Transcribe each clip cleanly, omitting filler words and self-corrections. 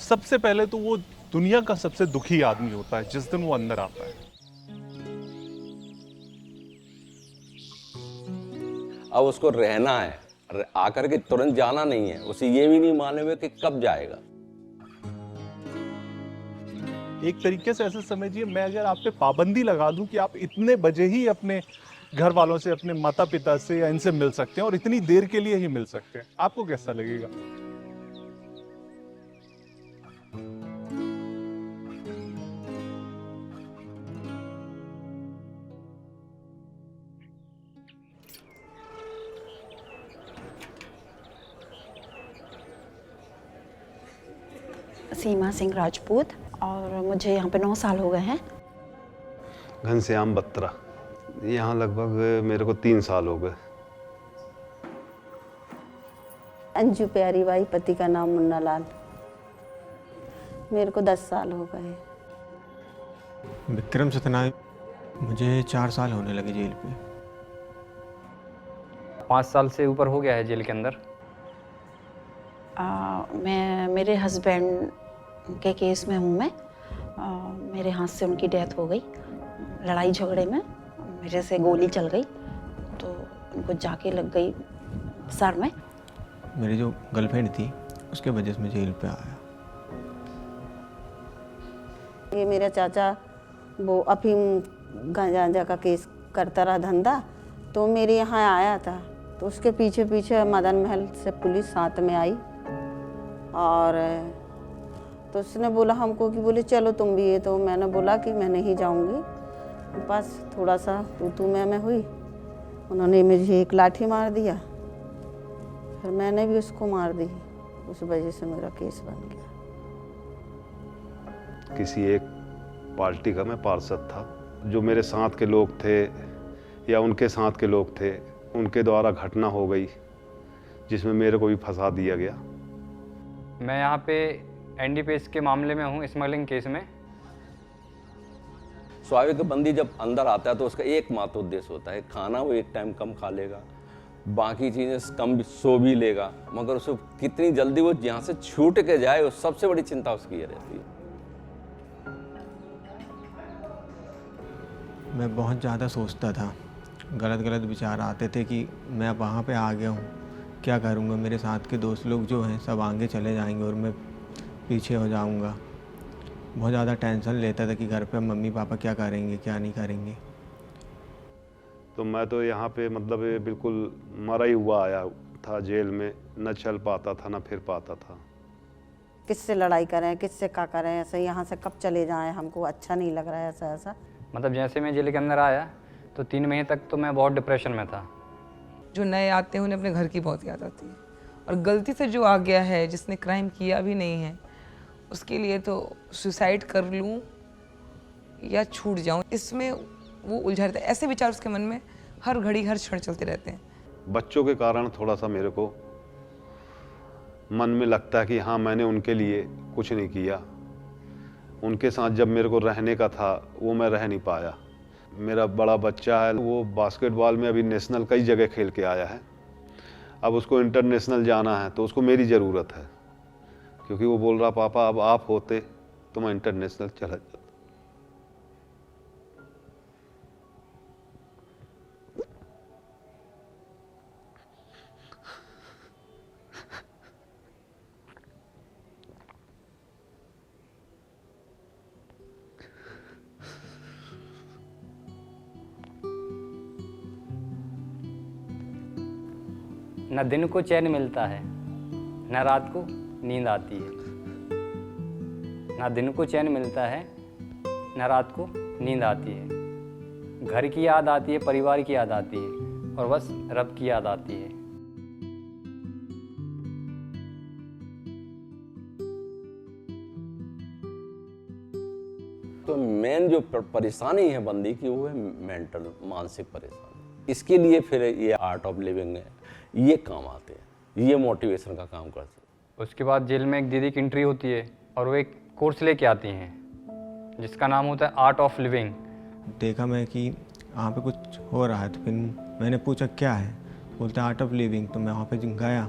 सबसे पहले तो वो दुनिया का सबसे दुखी आदमी होता है जिस दिन वो अंदर आता है। अब उसको रहना है, आकर के तुरंत जाना नहीं है। उसे ये भी नहीं मालूम है कि कब जाएगा। एक तरीके से ऐसे समझिए, मैं अगर आप पे पाबंदी लगा दूं कि आप इतने बजे ही अपने घर वालों से, अपने माता पिता से या इनसे मिल सकते हैं और इतनी देर के लिए ही मिल सकते हैं, आपको कैसा लगेगा? सीमा सिंह राजपूत, और मुझे यहाँ पे 9 साल हो गए हैं। घनश्याम बत्रा, यहाँ लगभग मेरे को 3 साल हो गए। अंजू प्यारी बाई, पति का नाम मुन्ना लाल, मेरे को 10 साल हो गए। विक्रम सतनाई, मुझे 4 साल होने लगे जेल पे। 5 साल से ऊपर हो गया है जेल के अंदर। मैं मेरे हस्बैंड के केस में हूँ। मैं मेरे हाथ से उनकी डेथ हो गई लड़ाई झगड़े में। मेरे से गोली चल गई तो उनको जाके लग गई सर में। मेरी जो गर्लफ्रेंड थी उसके वजह से मैं जेल पे आया। ये मेरा चाचा वो अफीम गांजा का केस करता रहा धंधा, तो मेरे यहाँ आया था, तो उसके पीछे पीछे मदन महल से पुलिस साथ में आई और तो उसने बोला हमको कि बोले चलो तुम भी। ये तो मैंने बोला कि मैं नहीं जाऊंगी। बस थोड़ा सा तू मैं हुई, उन्होंने मुझे एक लाठी मार दिया, फिर मैंने भी उसको मार दी। उस वजह से मेरा केस बन गया। किसी एक पार्टी का मैं पार्षद था, जो मेरे साथ के लोग थे या उनके साथ के लोग थे, उनके द्वारा घटना हो गई जिसमें मेरे को भी फंसा दिया गया। मैं यहाँ पे एनडीपीएस के मामले में हूँ, स्मगलिंग केस में। स्वाभाविक बंदी जब अंदर आता है तो उसका एकमात्र उद्देश्य होता है खाना। वो एक टाइम कम खा लेगा, बाकी चीज़ें कम सो भी लेगा, मगर उसको कितनी जल्दी वो यहाँ से छूट के जाए, उस सबसे बड़ी चिंता उसकी ये रहती है। मैं बहुत ज़्यादा सोचता था, गलत गलत विचार आते थे कि मैं वहाँ पे आ गया हूँ, क्या करूँगा। मेरे साथ के दोस्त लोग जो हैं सब आगे चले जाएंगे और मैं पीछे हो जाऊँगा। बहुत ज़्यादा टेंशन लेता था कि घर पे मम्मी पापा क्या करेंगे क्या नहीं करेंगे। तो मैं तो यहाँ पे मतलब बिल्कुल मरा ही हुआ आया था जेल में, न चल पाता था न फिर पाता था। किससे लड़ाई करें, किससे क्या करें, ऐसे यहाँ से कब चले जाएं, हमको अच्छा नहीं लग रहा है ऐसा। मतलब जैसे मैं जेल के अंदर आया तो 3 महीने तक तो मैं बहुत डिप्रेशन में था। जो नए आते हैं उन्हें अपने घर की बहुत याद आती है, और गलती से जो आ गया है जिसने क्राइम किया भी नहीं है, उसके लिए तो सुसाइड कर लूँ या छूट जाऊँ, इसमें वो उलझा रहता है। ऐसे विचार उसके मन में हर घड़ी हर क्षण चलते रहते हैं। बच्चों के कारण थोड़ा सा मेरे को मन में लगता है कि हाँ मैंने उनके लिए कुछ नहीं किया। उनके साथ जब मेरे को रहने का था वो मैं रह नहीं पाया। मेरा बड़ा बच्चा है, वो बास्केटबॉल में अभी नेशनल कई जगह खेल के आया है। अब उसको इंटरनेशनल जाना है तो उसको मेरी ज़रूरत है, क्योंकि वो बोल रहा पापा अब आप होते तो मैं इंटरनेशनल चला जाता। न दिन को चैन मिलता है, न रात को नींद आती है। न दिन को चैन मिलता है, न रात को नींद आती है। घर की याद आती है, परिवार की याद आती है, और बस रब की याद आती है। तो मेन जो परेशानी है बंदी की वो है मेंटल, मानसिक परेशानी। इसके लिए फिर ये आर्ट ऑफ लिविंग है, ये काम आते हैं, ये मोटिवेशन का काम करते हैं। उसके बाद जेल में एक दीदी की एंट्री होती है और वो एक कोर्स लेके आती हैं जिसका नाम होता है आर्ट ऑफ लिविंग। देखा मैं कि वहाँ पे कुछ हो रहा है, तो फिर मैंने पूछा क्या है, बोलते आर्ट ऑफ लिविंग। तो मैं वहाँ पे गया,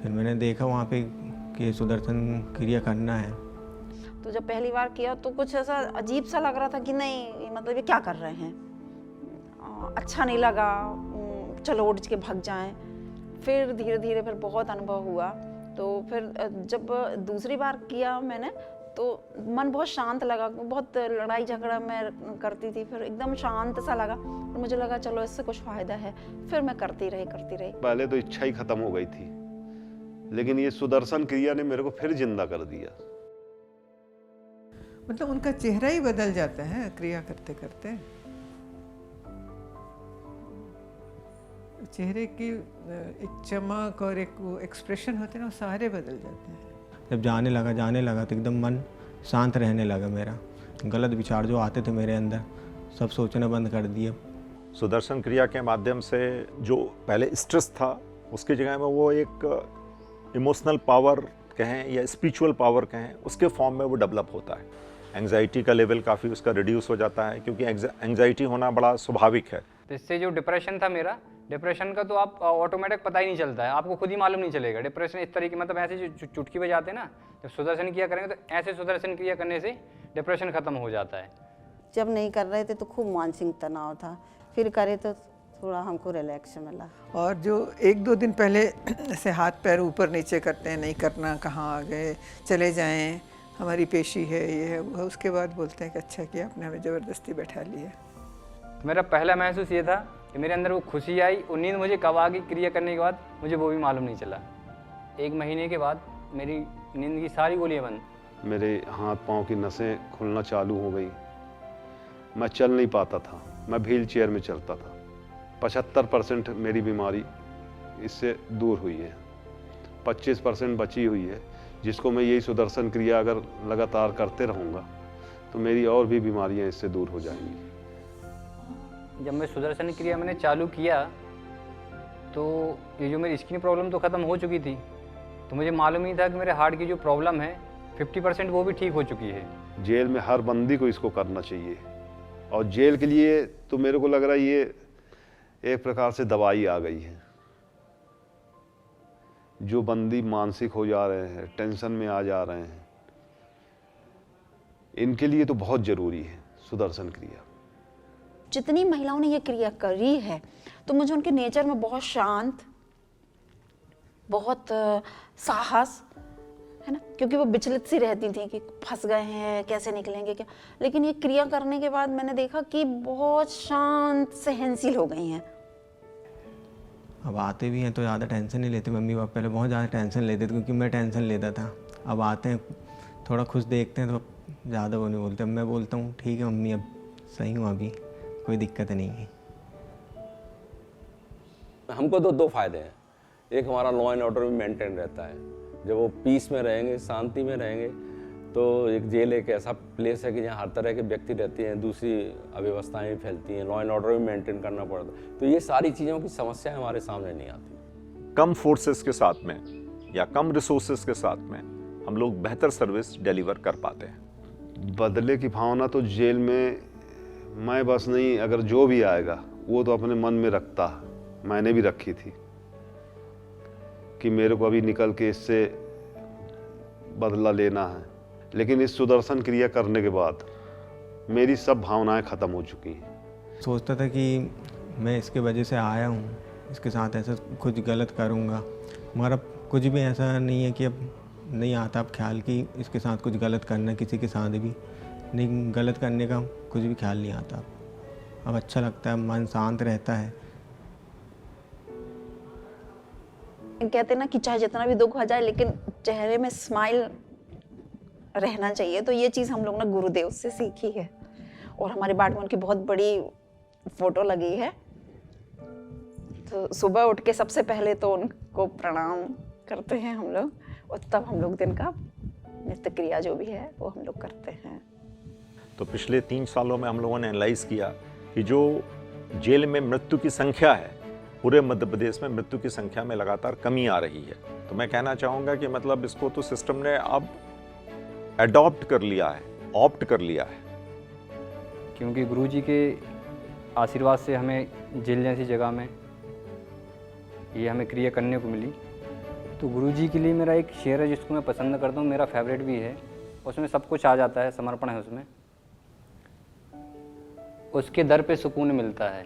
फिर मैंने देखा वहाँ पे कि ये सुदर्शन क्रिया करना है। तो जब पहली बार किया तो कुछ ऐसा अजीब सा लग रहा था कि नहीं, ये मतलब ये क्या कर रहे हैं, अच्छा नहीं लगा, चलो उठ के भाग जाएं। फिर धीरे धीरे फिर बहुत अनुभव हुआ। तो फिर जब दूसरी बार किया मैंने तो मन बहुत शांत लगा। बहुत लड़ाई झगड़ा मैं करती थी, फिर एकदम शांत सा लगा। और मुझे लगा चलो इससे कुछ फ़ायदा है। फिर मैं करती रही। पहले तो इच्छा ही खत्म हो गई थी, लेकिन ये सुदर्शन क्रिया ने मेरे को फिर जिंदा कर दिया। मतलब उनका चेहरा ही बदल जाता है क्रिया करते करते। चेहरे की एक चमक और एक वो एक्सप्रेशन होते हैं ना, वो सारे बदल जाते हैं। जब जाने लगा तो एकदम मन शांत रहने लगा मेरा। गलत विचार जो आते थे मेरे अंदर सब सोचना बंद कर दिए। सुदर्शन क्रिया के माध्यम से जो पहले स्ट्रेस था उसकी जगह में वो एक इमोशनल पावर कहें या स्पिरिचुअल पावर कहें, उसके फॉर्म में वो डेवलप होता है। एंग्जाइटी का लेवल काफ़ी उसका रिड्यूस हो जाता है, क्योंकि एंग्जाइटी होना बड़ा स्वाभाविक है। तो इससे जो डिप्रेशन था मेरा, डिप्रेशन का तो आप ऑटोमेटिक पता ही नहीं चलता है, आपको खुद ही मालूम नहीं चलेगा। डिप्रेशन इस तरीके मतलब ऐसे जो चुटकी बजाते हैं ना, जब सुदर्शन क्रिया करेंगे तो ऐसे सुदर्शन क्रिया करने से डिप्रेशन खत्म हो जाता है। जब नहीं कर रहे थे तो खूब मानसिक तनाव था, फिर करे तो थोड़ा हमको रिलैक्स मिला। और जो 1-2 दिन पहले ऐसे हाथ पैर ऊपर नीचे करते हैं, नहीं करना, कहाँ आ गए, चले जाएं, हमारी पेशी है, ये है, वो है, उसके बाद बोलते हैं कि अच्छा किया आपने हमें ज़बरदस्ती बैठा लिया। मेरा पहला महसूस ये था कि मेरे अंदर वो खुशी आई और नींद मुझे कब आ गई क्रिया करने के बाद मुझे वो भी मालूम नहीं चला। 1 महीने के बाद मेरी नींद की सारी गोलियां बंद। मेरे हाथ पाँव की नसें खुलना चालू हो गई। मैं चल नहीं पाता था, मैं व्हील चेयर में चलता था। 75% मेरी बीमारी इससे दूर हुई है, 25% बची हुई है, जिसको मैं यही सुदर्शन क्रिया अगर लगातार करते रहूँगा तो मेरी और भी बीमारियाँ इससे दूर हो जाएंगी। जब मैं सुदर्शन क्रिया मैंने चालू किया तो ये जो मेरी स्किन प्रॉब्लम तो ख़त्म हो चुकी थी, तो मुझे मालूम ही था कि मेरे हार्ट की जो प्रॉब्लम है 50% वो भी ठीक हो चुकी है। जेल में हर बंदी को इसको करना चाहिए, और जेल के लिए तो मेरे को लग रहा है ये एक प्रकार से दवाई आ गई है। जो बंदी मानसिक हो जा रहे हैं, टेंशन में आ जा रहे हैं, इनके लिए तो बहुत ज़रूरी है सुदर्शन क्रिया। जितनी महिलाओं ने ये क्रिया करी है तो मुझे उनके नेचर में बहुत शांत, बहुत साहस है ना, क्योंकि वो विचलित सी रहती थी कि फंस गए हैं, कैसे निकलेंगे क्या। लेकिन ये क्रिया करने के बाद मैंने देखा कि बहुत शांत सहनशील हो गई हैं। अब आते भी हैं तो ज़्यादा टेंशन नहीं लेते। मम्मी पापा पहले बहुत ज़्यादा टेंशन लेते थे, क्योंकि मैं टेंशन लेता था। अब आते हैं थोड़ा खुश देखते हैं तो ज़्यादा वो नहीं बोलते। अब मैं बोलता हूँ ठीक है मम्मी, अब सही हूँ, अभी कोई दिक्कत नहीं है। हमको तो 2 फायदे हैं। एक, हमारा लॉ एंड ऑर्डर भी मेंटेन रहता है। जब वो पीस में रहेंगे, शांति में रहेंगे, तो एक जेल एक ऐसा प्लेस है कि जहाँ हर तरह के व्यक्ति रहते हैं, दूसरी अव्यवस्थाएं भी फैलती हैं, लॉ एंड ऑर्डर भी मेंटेन करना पड़ता है। तो ये सारी चीज़ों की समस्या हमारे सामने नहीं आती। कम फोर्सेस के साथ में या कम रिसोर्सेज के साथ में हम लोग बेहतर सर्विस डिलीवर कर पाते हैं। बदले की भावना तो जेल में मैं बस नहीं, अगर जो भी आएगा वो तो अपने मन में रखता, मैंने भी रखी थी कि मेरे को अभी निकल के इससे बदला लेना है। लेकिन इस सुदर्शन क्रिया करने के बाद मेरी सब भावनाएं ख़त्म हो चुकी हैं। सोचता था कि मैं इसके वजह से आया हूँ, इसके साथ ऐसा कुछ गलत करूँगा, मगर अब कुछ भी ऐसा नहीं है कि अब नहीं आता अब ख्याल कि इसके साथ कुछ गलत करना, किसी के साथ भी नहीं गलत करने का कुछ भी ख्याल नहीं आता। अब अच्छा लगता है, मन शांत रहता है। कहते हैं ना कि चाहे जितना भी दुख हो जाए लेकिन चेहरे में स्माइल रहना चाहिए। तो ये चीज़ हम लोग ने गुरुदेव से सीखी है। और हमारे बाट में उनकी बहुत बड़ी फोटो लगी है, तो सुबह उठ के सबसे पहले तो उनको प्रणाम करते हैं हम लोग, और तब हम लोग दिन का नित्य क्रिया जो भी है वो हम लोग करते हैं। तो पिछले 3 सालों में हम लोगों ने एनालाइज किया कि जो जेल में मृत्यु की संख्या है, पूरे मध्य प्रदेश में मृत्यु की संख्या में लगातार कमी आ रही है। तो मैं कहना चाहूँगा कि मतलब इसको तो सिस्टम ने अब अडॉप्ट कर लिया है, ऑप्ट कर लिया है। क्योंकि गुरुजी के आशीर्वाद से हमें जेल जैसी जगह में ये हमें क्रिया करने को मिली, तो गुरुजी के लिए मेरा एक शेर है जिसको मैं पसंद करता हूँ, मेरा फेवरेट भी है। उसमें सब कुछ आ जाता है, समर्पण है उसमें। उसके दर पे सुकून मिलता है,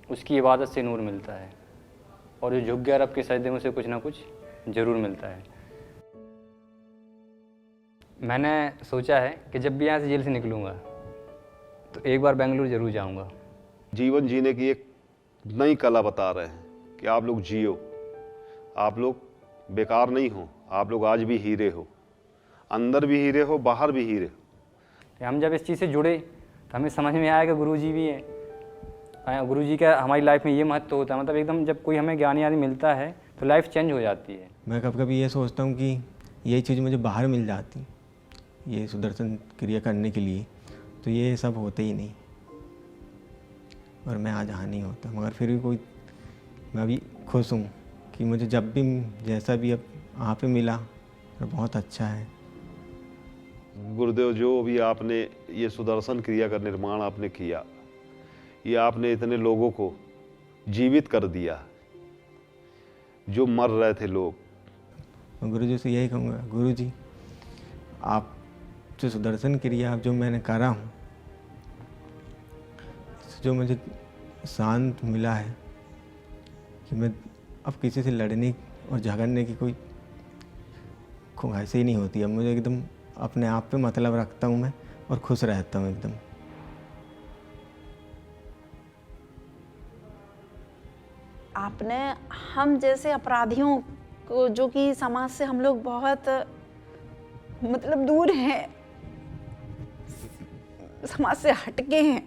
उसकी इबादत से नूर मिलता है, और जो झुक गया रब के सजदे में उसे कुछ ना कुछ ज़रूर मिलता है। मैंने सोचा है कि जब भी यहाँ से जेल से निकलूँगा तो एक बार बेंगलुरु ज़रूर जाऊँगा। जीवन जीने की एक नई कला बता रहे हैं कि आप लोग जियो, आप लोग बेकार नहीं हो, आप लोग आज भी हीरे हो, अंदर भी हीरे हो, बाहर भी हीरे हो। हम जब इस चीज़ से जुड़े तो हमें समझ में आया कि गुरुजी भी है, गुरुजी का हमारी लाइफ में ये महत्व होता है। मतलब एकदम जब कोई हमें ज्ञानी आदमी मिलता है तो लाइफ चेंज हो जाती है। मैं कभी कभी ये सोचता हूँ कि यही चीज़ मुझे बाहर मिल जाती, ये सुदर्शन क्रिया करने के लिए, तो ये सब होते ही नहीं और मैं आज यहाँ नहीं होता। मगर फिर भी कोई, मैं अभी खुश हूँ कि मुझे जब भी जैसा भी अब यहाँ पे मिला तो बहुत अच्छा है। गुरुदेव, जो भी आपने ये सुदर्शन क्रिया का निर्माण आपने किया, ये आपने इतने लोगों को जीवित कर दिया जो मर रहे थे लोग। मैं गुरुजी से यही कहूँगा, गुरुजी आप जो सुदर्शन क्रिया जो मैंने करा हूँ, जो मुझे शांत मिला है कि मैं अब किसी से लड़ने और झगड़ने की कोई ख्वाहिश ही नहीं होती। अब मुझे एकदम अपने आप पे मतलब रखता हूँ मैं और खुश रहता हूँ एकदम। आपने हम जैसे अपराधियों को, जो कि समाज से हम लोग बहुत मतलब दूर हैं, समाज से हटके हैं,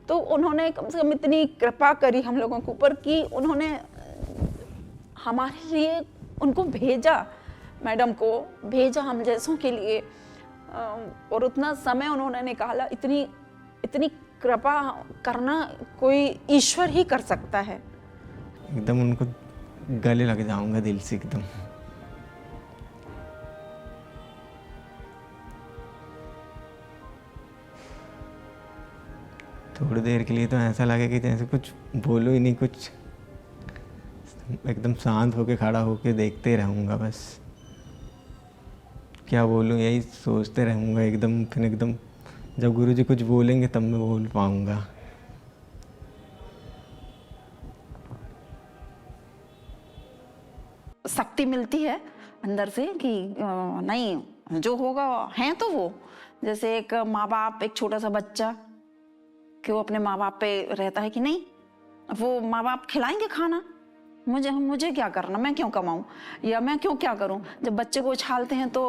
तो उन्होंने कम से कम इतनी कृपा करी हम लोगों के ऊपर कि उन्होंने हमारे लिए उनको भेजा, मैडम को भेजा हम जैसों के लिए, और उतना समय उन्होंने निकाला। इतनी कृपा करना कोई ईश्वर ही कर सकता है। एकदम उनको गले लग जाऊंगा दिल से एकदम। थोड़ी देर के लिए तो ऐसा लगे कि जैसे कुछ बोलो ही नहीं, कुछ एकदम शांत होके खड़ा होके देखते रहूँगा, बस क्या बोलूँ यही सोचते रहूँगा एकदम। फिर एकदम जब गुरुजी कुछ बोलेंगे तब मैं बोल पाऊँगा। शक्ति मिलती है अंदर से कि नहीं, जो होगा है तो वो, जैसे एक माँ बाप, एक छोटा सा बच्चा कि वो अपने माँ बाप पे रहता है कि नहीं, वो माँ बाप खिलाएंगे खाना, मुझे क्या करना, मैं क्यों कमाऊं या मैं क्यों क्या करूं। जब बच्चे को उछालते हैं तो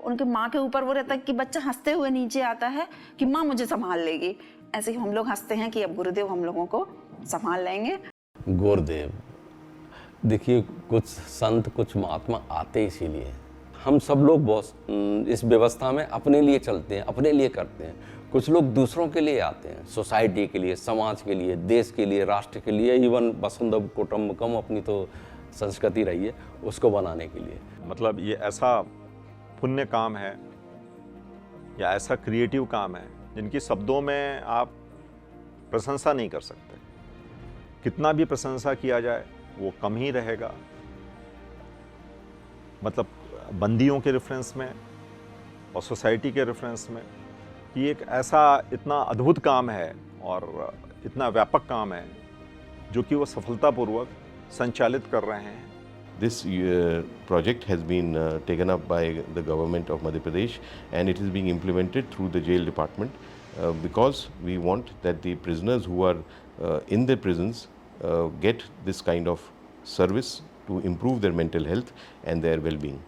उनके माँ के ऊपर वो रहता है कि बच्चा हंसते हुए नीचे आता है कि माँ मुझे संभाल लेगी। ऐसे ही हम लोग हंसते हैं कि अब गुरुदेव हम लोगों को संभाल लेंगे। गुरुदेव, देखिए कुछ संत कुछ महात्मा आते इसीलिए, हम सब लोग बहुत इस व्यवस्था में अपने लिए चलते हैं, अपने लिए करते हैं। कुछ लोग दूसरों के लिए आते हैं, सोसाइटी के लिए, समाज के लिए, देश के लिए, राष्ट्र के लिए, इवन वसुंधव कुटुंबकम अपनी तो संस्कृति रही है उसको बनाने के लिए। मतलब ये ऐसा पुण्य काम है या ऐसा क्रिएटिव काम है जिनकी शब्दों में आप प्रशंसा नहीं कर सकते। कितना भी प्रशंसा किया जाए वो कम ही रहेगा। मतलब बंदियों के रेफरेंस में और सोसाइटी के रेफरेंस में कि एक ऐसा इतना अद्भुत काम है और इतना व्यापक काम है जो कि वो सफलतापूर्वक संचालित कर रहे हैं। This project has been taken up by the government of Madhya Pradesh and it is being implemented through the jail department because we want that the prisoners who are in their prisons get this kind of service to improve their mental health and their well-being.